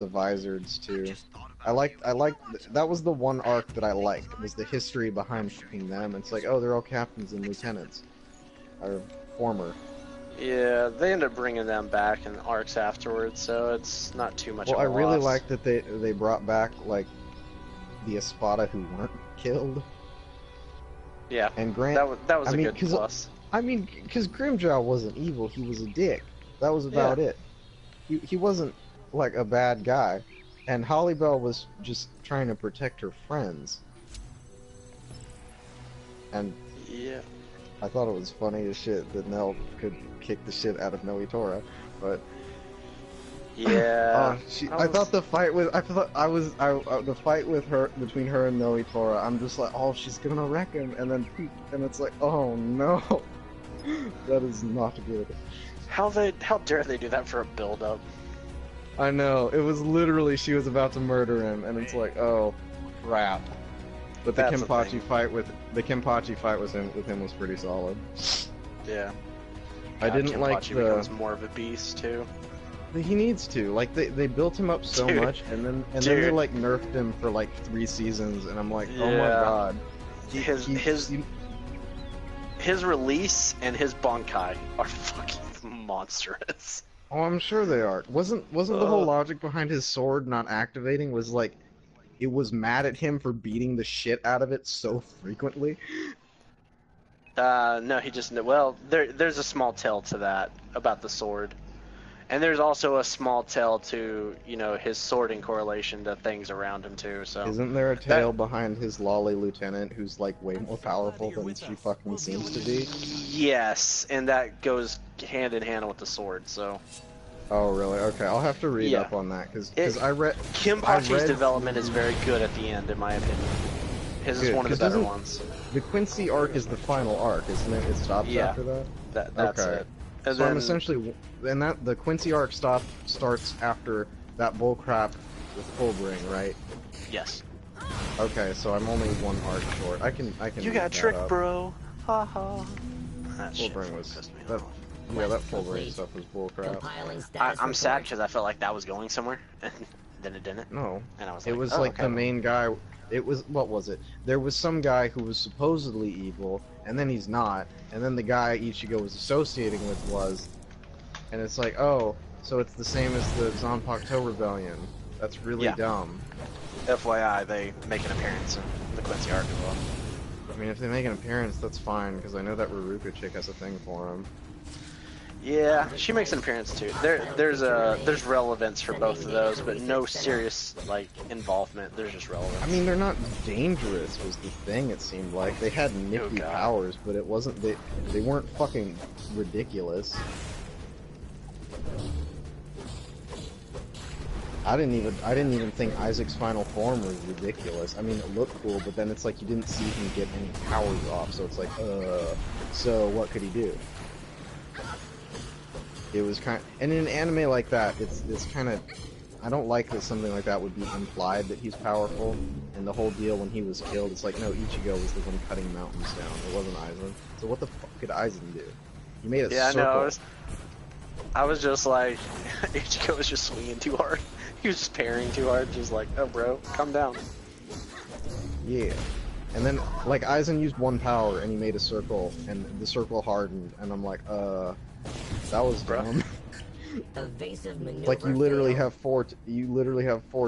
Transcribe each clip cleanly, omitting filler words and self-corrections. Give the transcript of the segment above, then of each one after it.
the Vizards too. That was the one arc that I liked, was the history behind fucking them. It's like, oh, they're all captains and lieutenants. Or former. Yeah, they end up bringing them back in arcs afterwards, so it's not too much of a Well, I really loss. like that they brought back, like, the Espada who weren't killed. Yeah, and Grant, that was a good plus. I mean, because Grimjaw wasn't evil, he was a dick. That was about it. He wasn't, like, a bad guy. And Holly Bell was just trying to protect her friends. And yeah, I thought it was funny as shit that Nell could kick the shit out of Nelitora, but yeah. I thought the fight with the fight with her, between her and Nelitora, I'm just like, oh, she's gonna wreck him, and then it's like, oh no, that is not good. How dare they do that for a build-up? I know, it was literally, she was about to murder him, and it's like, oh crap. But the Kenpachi fight with him was pretty solid. Yeah. I didn't like the becomes more of a beast too. He needs to. Like, they built him up so much, and then they like nerfed him for like 3 seasons, and I'm like, oh my god. His release and his Bankai are fucking monstrous. Oh, I'm sure they are. Wasn't the whole logic behind his sword not activating was like, it was mad at him for beating the shit out of it so frequently? No, he just, well, there's a small tell to that about the sword. And there's also a small tell to, you know, his sorting correlation to things around him too, so... Isn't there a tale behind his lolly lieutenant who's, like, way more powerful than she fucking seems to be? Yes, and that goes hand in hand with the sword, so... Oh, really? Okay, I'll have to read up on that, because I read... Kenpachi's development is very good at the end, in my opinion. His is one of the better ones. The Quincy arc is the final arc, isn't it? It stops after that? That's it. And so I'm essentially... And the Quincy arc starts after that bullcrap with Fullbring, right? Yes. Okay, so I'm only 1 arc short. I can. You got tricked, bro. Ha ha. Fullbring was that. Yeah, that Fullbring stuff was bullcrap. I'm sad because I felt like that was going somewhere, and then it didn't. No. And I was like, it was like the main guy. It was, what was it? There was some guy who was supposedly evil, and then he's not, and then the guy Ichigo was associating with was. And it's like, oh, so it's the same as the Zanpakuto Rebellion. That's really dumb. FYI, they make an appearance in the Quincy arc as well. I mean, if they make an appearance, that's fine, because I know that Ruruka chick has a thing for him. Yeah, she makes an appearance too. There's relevance for both of those, but no serious, like, involvement. There's just relevance. I mean, they're not dangerous was the thing, it seemed like. They had nifty powers, but it wasn't, they weren't fucking ridiculous. I didn't even think Isaac's final form was ridiculous. I mean, it looked cool, but then it's like you didn't see him get any powers off, so it's like, so what could he do? It was and in an anime like that, it's kind of, I don't like that something like that would be implied that he's powerful, and the whole deal when he was killed, it's like, no, Ichigo was the one cutting mountains down, it wasn't Aizen. So what the fuck could Aizen do? He made a circle. No, I was just like, Ichigo was just swinging too hard. He was just parrying too hard, just like, oh bro, calm down. Yeah. And then, like, Aizen used 1 power and he made a circle, and the circle hardened, and I'm like, that was dumb. Like, you literally have 4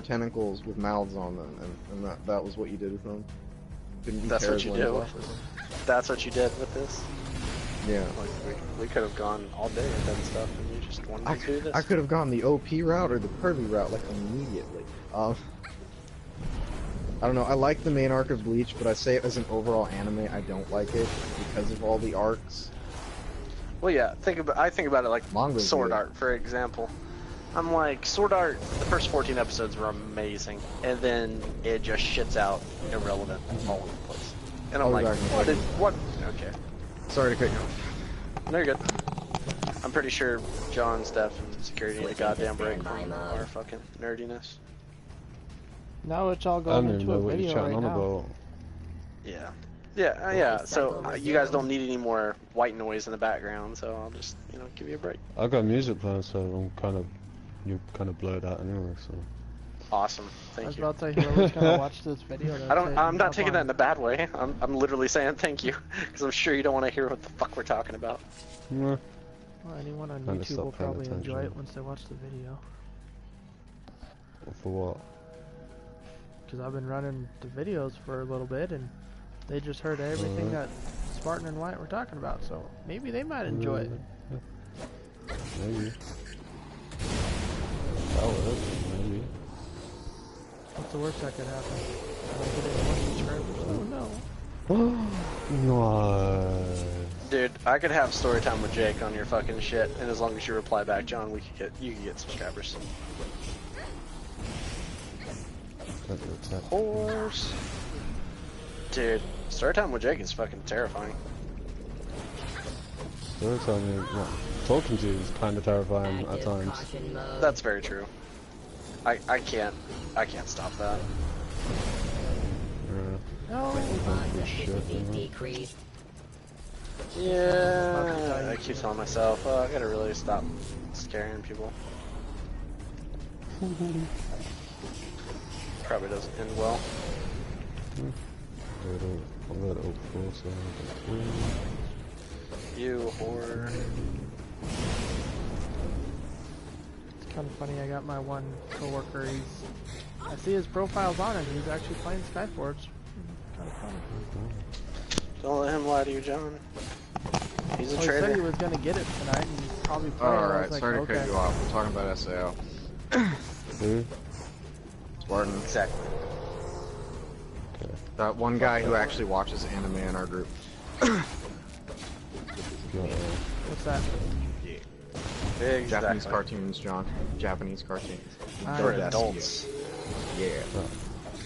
tentacles with mouths on them, and that was what you did with them. That's what you did with That's what you did with this? Yeah. Like, we could have gone all day and done stuff, and you just wanted to do this. I could have gone the OP route or the pervy route, like, immediately. I don't know, I like the main arc of Bleach, but I say it as an overall anime, I don't like it, because of all the arcs. Well, yeah, I think about it like Sword Art, for example. I'm like, Sword Art, the first 14 episodes were amazing, and then it just shits out irrelevant all over the place. And I'm like, what? Okay. Sorry to cut you off. No, you're good. I'm pretty sure John, Steph, and Security need a goddamn break from our fucking nerdiness. No, it's all going into a video right now. Yeah. Yeah, so you guys don't need any more white noise in the background, so I'll just, give you a break. I got music playing, so you're kind of blurred out anyway, so. Awesome. Thank you. I was about to say whoever's gonna watch this video. I'm not taking that in a bad way. I'm literally saying thank you because I'm sure you don't want to hear what the fuck we're talking about. Well, anyone on YouTube will probably enjoy it once they watch the video. For what? Because I've been running the videos for a little bit and they just heard everything that Spartan and Wyatt were talking about, so maybe they might enjoy it. Maybe. That would, maybe. What's the worst that could happen? I get it 1 subscribers. Oh no. No. Dude, I could have story time with Jake on your fucking shit, and as long as you reply back, John, you can get subscribers. Horse. Dude, story time with Jake is fucking terrifying. Story time is talking to you is kind of terrifying at times. That's very true. I can't stop that. No. Yeah, I keep telling myself, I gotta really stop scaring people. Probably doesn't end well. You whore. It's kind of funny, I got my one coworker, I see his profile's on it, he's actually playing Skyforge. Kind of funny. Don't let him lie to you, John. He's a He traitor. said he was gonna get it tonight and probably play it. Alright, like, sorry to cut you off. We're talking about SAO. Who? Spartan. Exactly. Okay. That one guy who actually watches anime in our group. What's that? Exactly. Japanese cartoons, John. Japanese cartoons. For adults. Yeah.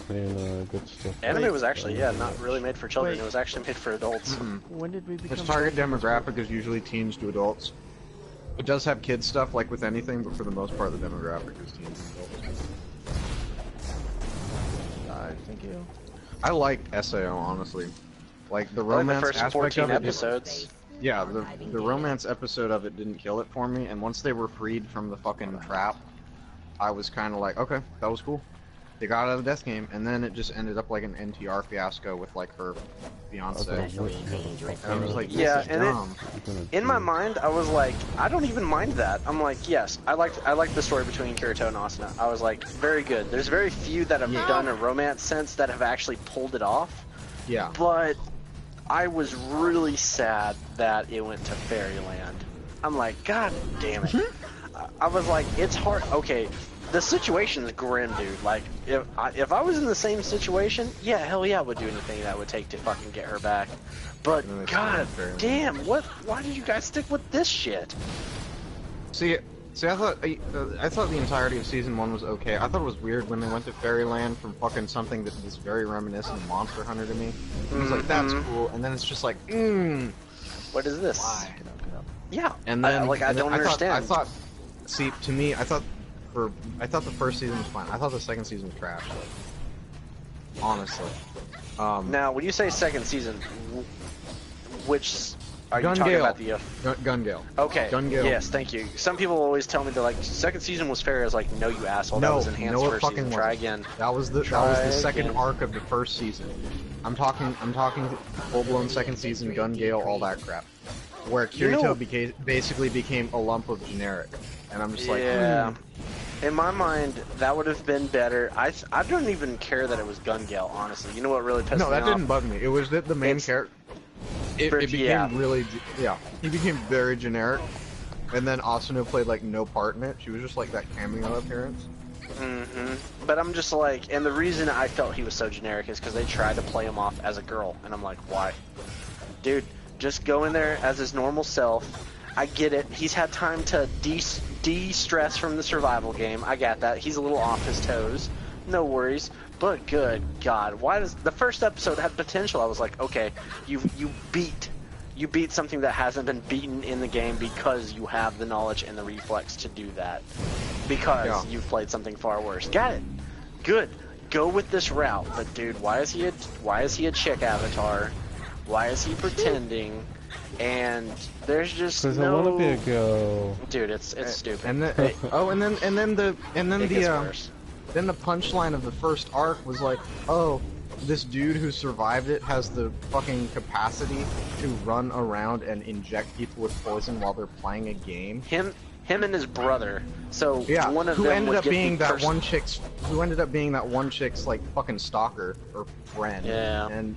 Good stuff. Anime was actually, not really made for children. It was actually made for adults. When did we become... Its target demographic is usually teens to adults. It does have kids stuff, like with anything, but for the most part, the demographic is teens and adults. Thank you. I like SAO, honestly. Like, the romance the first aspect 14 of it... episodes. Yeah, the romance episode of it didn't kill it for me, and once they were freed from the fucking trap, I was kind of like, okay, that was cool. They got out of the death game, and then it just ended up like an NTR fiasco with like her fiance. And I was like, yeah, and in my mind, I was like, I don't even mind that. I'm like, yes, I like the story between Kirito and Asuna. I was like, very good. There's very few that have done a romance sense that have actually pulled it off. Yeah. But I was really sad that it went to Fairyland. I'm like, God damn it. I was like, it's hard. Okay, the situation is grim, dude. Like, if I was in the same situation, yeah, hell yeah, I would do anything that would take to fucking get her back. But God damn, why did you guys stick with this shit? See, I thought the entirety of season 1 was okay. I thought it was weird when they went to Fairyland from fucking something that was very reminiscent of Monster Hunter to me. I was like, that's cool, and then it's just like, what is this? Why? Yeah, and then I don't understand. I thought, see, to me, I thought the first season was fine. I thought the second season was trash. Honestly. Now, when you say second season, which are you talking about? The Gun Gale. Okay. Gun Gale. Yes, thank you. Some people always tell me they're like, second season was fair. I was like, no, you asshole. That was enhanced first season. Try again. That was the second arc of the first season. I'm talking full blown second season, Gun Gale, all that crap. Where Kirito basically became a lump of generic, and I'm just like, In my mind, that would have been better. I don't even care that it was Gun Gale, honestly. You know what really pissed me off? No, that didn't bug me. It was that the main character. It became really, he became very generic, and then Asuna played like no part in it. She was just like that cameo appearance. But I'm just like, and the reason I felt he was so generic is because they tried to play him off as a girl, and I'm like, why? Dude, just go in there as his normal self. I get it. He's had time to de-stress from the survival game. I got that. He's a little off his toes. No worries. But good God, why does the first episode had potential? I was like, okay, you beat something that hasn't been beaten in the game because you have the knowledge and the reflex to do that. Because you've played something far worse. Got it. Good. Go with this route. But dude, why is he a chick avatar? Why is he pretending? And there's just no. I want to be a girl. Dude, it's stupid. And then, and then the then the punchline of the first arc was like, oh, this dude who survived it has the fucking capacity to run around and inject people with poison while they're playing a game. Him and his brother. So yeah, one of who them ended would up get being the that one chick's, who ended up being that one chick's like fucking stalker or friend. Yeah. And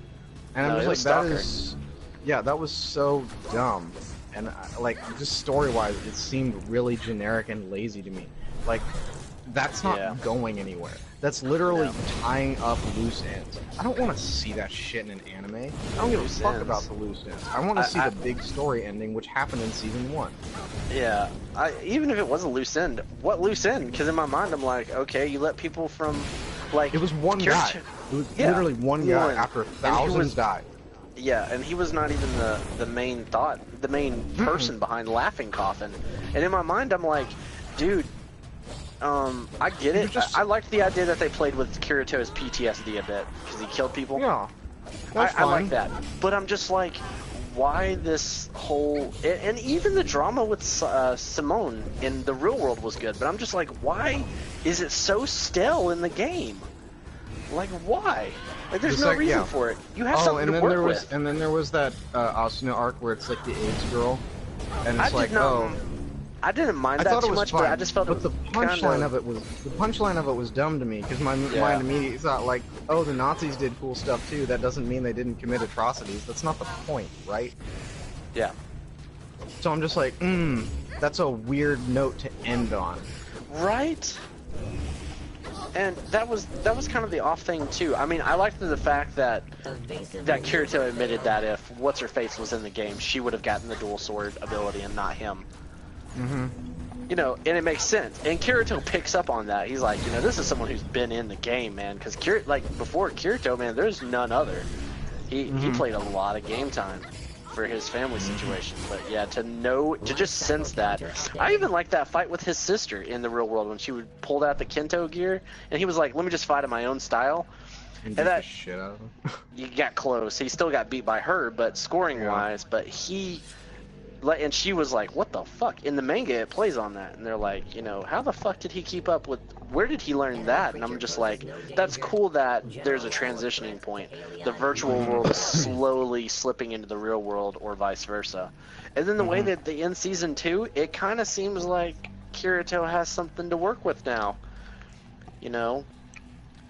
No, I'm it was just like, stalker. that is, yeah, that was so dumb. And like, just story-wise, it seemed really generic and lazy to me. Like, that's not going anywhere. That's literally tying up loose ends. I don't want to see that shit in an anime. I don't give a fuck about the loose ends. I want to see the big story ending, which happened in season 1. Yeah, even if it was a loose end, what loose end? Because in my mind, I'm like, okay, you let people from, like... It was one guy. It was literally one guy after thousands died. Yeah, and he was not even the main person behind Laughing Coffin. And in my mind, I'm like, dude, I get it. I liked the idea that they played with Kirito's PTSD a bit, because he killed people. Yeah, I like that. But I'm just like, why this whole... And even the drama with Simone in the real world was good, but I'm just like, why is it so stale in the game? Like, why? Like, there's no reason for it. You have something to work with. And then there was that Asuna arc where it's like the AIDS girl, and it's I didn't mind that too much, but I just felt. But the punchline of it was dumb to me because my mind immediately thought like, oh, the Nazis did cool stuff too. That doesn't mean they didn't commit atrocities. That's not the point, right? Yeah. So I'm just like, that's a weird note to end on. Right. And that was kind of the off thing too. I mean, I liked the fact that Kirito admitted that if what's her face was in the game, she would have gotten the dual sword ability and not him. You know, and it makes sense. And Kirito picks up on that. He's like, you know, this is someone who's been in the game, man. Because before Kirito, man, there's none other. He played a lot of game time for his family situation. But yeah, to just sense that. I even liked that fight with his sister in the real world when she pulled out the Kento gear, and he was like, let me just fight in my own style. And beat the shit out of him. You got close. He still got beat by her, but scoring wise, but and she was like, what the fuck? In the manga, it plays on that. And they're like, you know, how the fuck did he keep up with... Where did he learn that? And I'm just like, that's cool that there's a transitioning point. The virtual world is slowly slipping into the real world or vice versa. And then the way that they end Season 2, it kind of seems like Kirito has something to work with now. You know?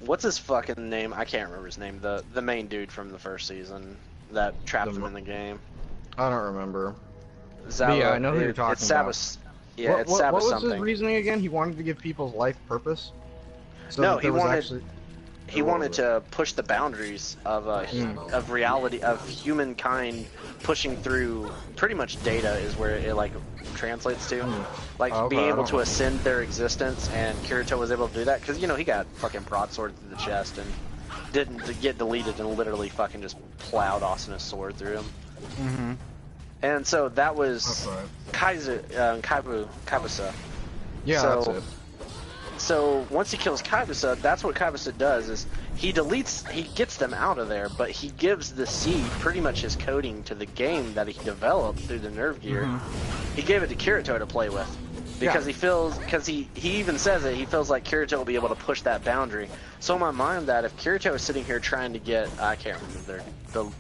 What's his fucking name? I can't remember his name. The main dude from the first season that trapped him in the game. I don't remember. Yeah, I know who you're talking about. Yeah, it's Sabas what was something. his reasoning again? He wanted to give people's life purpose? So no, he wanted to push the boundaries of reality, of humankind pushing through pretty much data is where it like translates to. Like being able to ascend their existence, and Kirito was able to do that because, you know, he got fucking broadsword through the chest and didn't get deleted and literally fucking just plowed Asuna's sword through him. And so that was Kaibusa. Yeah, that's it. So once he kills Kaibusa, that's what Kaibusa does, is he gets them out of there, but he gives the seed, pretty much his coding to the game that he developed through the nerve gear. He gave it to Kirito to play with. Because he even says it, he feels like Kirito will be able to push that boundary. So in my mind, that if Kirito is sitting here trying to get, I can't remember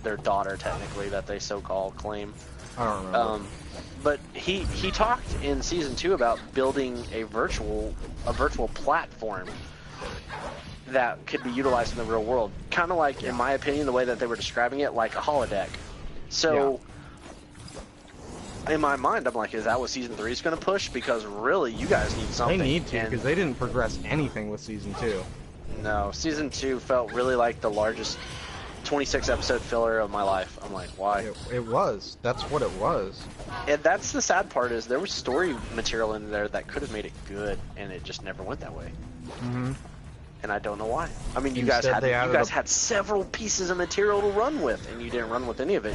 their daughter technically that they so-called claim. I don't remember. But he talked in Season 2 about building a virtual platform that could be utilized in the real world. Kind of like, in my opinion, the way that they were describing it, like a holodeck. So, in my mind, I'm like, is that what Season 3 is going to push? Because really, you guys need something. They need to, because they didn't progress anything with Season 2. No, Season 2 felt really like the largest 26-episode filler of my life. I'm like, why? It was. That's what it was. And that's the sad part, is there was story material in there that could have made it good, and it just never went that way. And I don't know why. I mean, you guys had several pieces of material to run with, and you didn't run with any of it.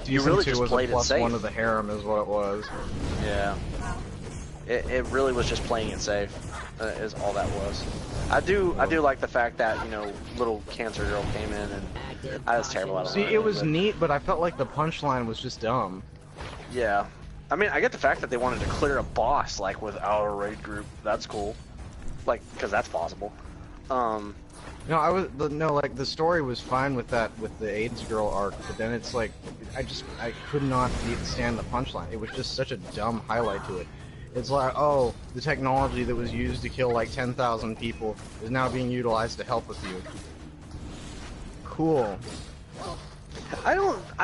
You really just played it safe. One of the harem is what it was. Yeah. It really was just playing it safe. Is all that was. I do like the fact that, you know, little cancer girl came in, and I was terrible at it. See, it was neat, but I felt like the punchline was just dumb. Yeah. I mean, I get the fact that they wanted to clear a boss, like, with our raid group. That's cool. Like, because that's possible. No, like the story was fine with that, with the AIDS girl arc, but then it's like, I could not stand the punchline. It was just such a dumb highlight to it. It's like, oh, the technology that was used to kill like 10,000 people is now being utilized to help with you. Cool. I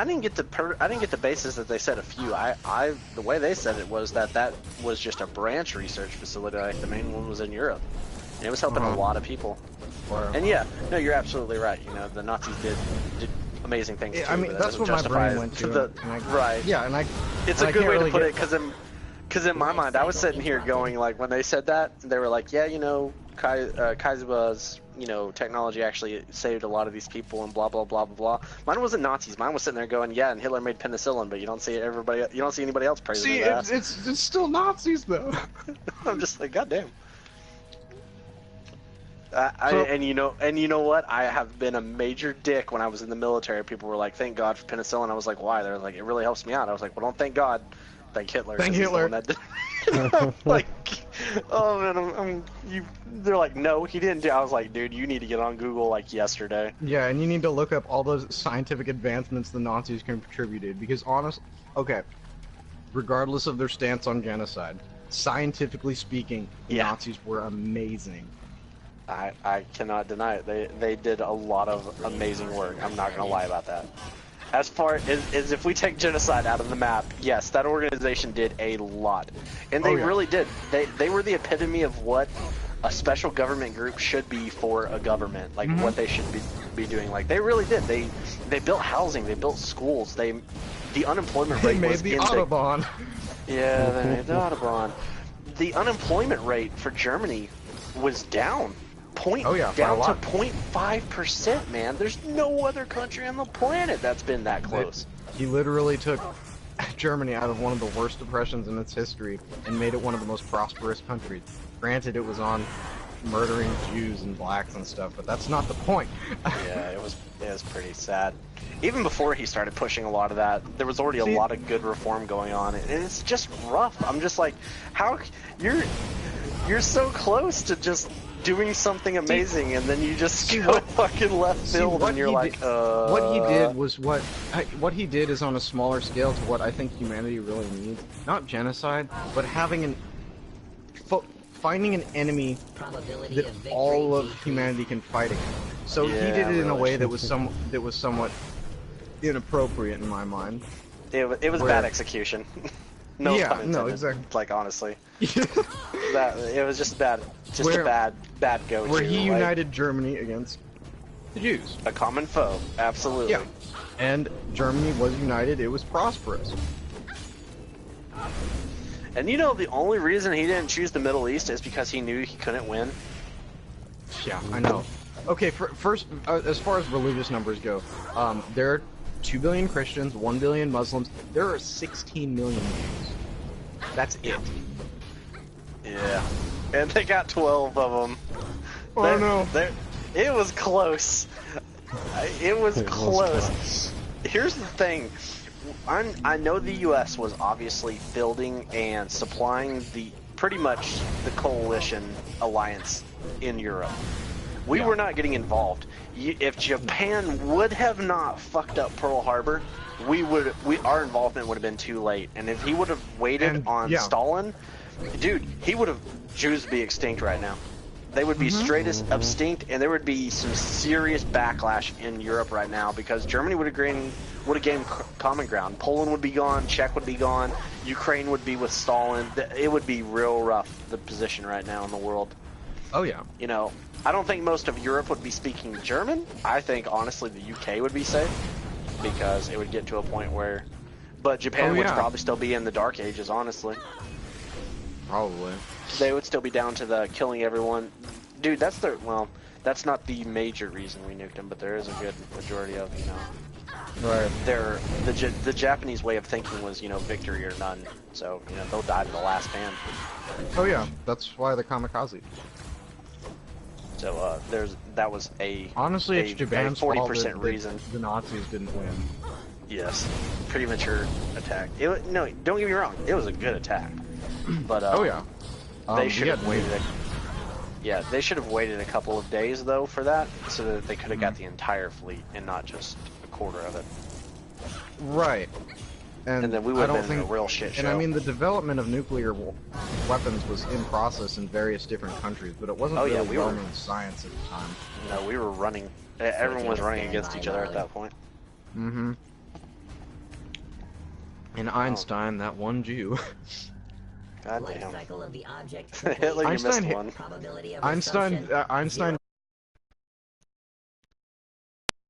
didn't get the basis that they said a few. The way they said it was that was just a branch research facility. Like the main one was in Europe, and it was helping a lot of people. And yeah, no, you're absolutely right. You know, the Nazis did amazing things too. I mean, that's what my brain went to. Right. Yeah, and it's a good way to put it, because in my mind, I was sitting here going, like, when they said that, they were like, yeah, you know, Kaiser's, you know, technology actually saved a lot of these people and blah blah blah blah blah. Mine wasn't Nazis. Mine was sitting there going, yeah, and Hitler made penicillin, but you don't see anybody else praising that. See, it's still Nazis though. I'm just like, goddamn. And you know what? I have been a major dick when I was in the military. People were like, "Thank God for penicillin." I was like, "Why?" They're like, "It really helps me out." I was like, "Well, don't thank God, thank Hitler." Thank Hitler. Like, oh man, they're like, "No, he didn't do." I was like, "Dude, you need to get on Google like yesterday." Yeah, and you need to look up all those scientific advancements the Nazis contributed, because regardless of their stance on genocide, scientifically speaking, the Nazis were amazing. I cannot deny it. They did a lot of amazing work. I'm not gonna lie about that. As far as if we take genocide out of the map, yes, that organization did a lot, and they really did. They were the epitome of what a special government group should be for a government, like what they should be doing. Like they really did. They built housing, they built schools. The unemployment rate was the Autobahn. Yeah, they made the Autobahn. The unemployment rate for Germany was down. Down to 0.5%, man. There's no other country on the planet that's been that close. He literally took Germany out of one of the worst depressions in its history and made it one of the most prosperous countries. Granted, it was on murdering Jews and blacks and stuff, but that's not the point. Yeah, it was pretty sad. Even before he started pushing a lot of that, there was already a lot of good reform going on, and it's just rough. I'm just like, how you're so close to just doing something amazing, and then you just go fucking left field, and you're like, What he did was what he did is on a smaller scale to what I think humanity really needs. Not genocide, but finding an enemy that all of humanity can fight against. So he did it in a way that was somewhat inappropriate in my mind. It was bad execution. No pun intended. No, exactly. Like, honestly. It was just bad. A bad go-to. Where he united Germany against the Jews. A common foe, absolutely. Yeah. And Germany was united, it was prosperous. And you know, the only reason he didn't choose the Middle East is because he knew he couldn't win? Yeah, I know. Okay, first, as far as religious numbers go, there are 2 billion Christians, 1 billion Muslims. There are 16 million Jews. That's it. Yeah. And they got 12 of them. Oh no. It was close. It was close. Here's the thing. I know the U.S. was obviously building and supplying pretty much the coalition alliance in Europe. We were not getting involved. If Japan would have not fucked up Pearl Harbor, our involvement would have been too late. And if he would have waited on Stalin, dude, Jews would be extinct right now. They would be straight as extinct, and there would be some serious backlash in Europe right now because Germany would have gained common ground. Poland would be gone, Czech would be gone, Ukraine would be with Stalin. It would be real rough, the position right now in the world. Oh yeah. You know, I don't think most of Europe would be speaking German. I think honestly the UK would be safe because it would get to a point where, but Japan would probably still be in the Dark Ages, honestly. Probably. They would still be down to the killing everyone. Dude, that's not the major reason we nuked them, but there is a good majority of, you know. Right. The Japanese way of thinking was, you know, victory or none. So, you know, they'll die to the last man. Oh yeah, that's why the kamikaze. So that was honestly, it's Japan's 40% reason the Nazis didn't win. Yes, premature attack. No, don't get me wrong, it was a good attack. But oh yeah, they should have waited. Yeah, they should have waited a couple of days though for that, so that they could have got the entire fleet and not just a quarter of it. Right. And then we would have been in a real shit show. And I mean, the development of nuclear weapons was in process in various different countries, but it wasn't really well-known science at the time. No, we were running. Everyone was running against each other at that point. Mm-hmm. And Einstein, that one Jew. God damn. Life cycle of the object. Hitler, you missed one. Einstein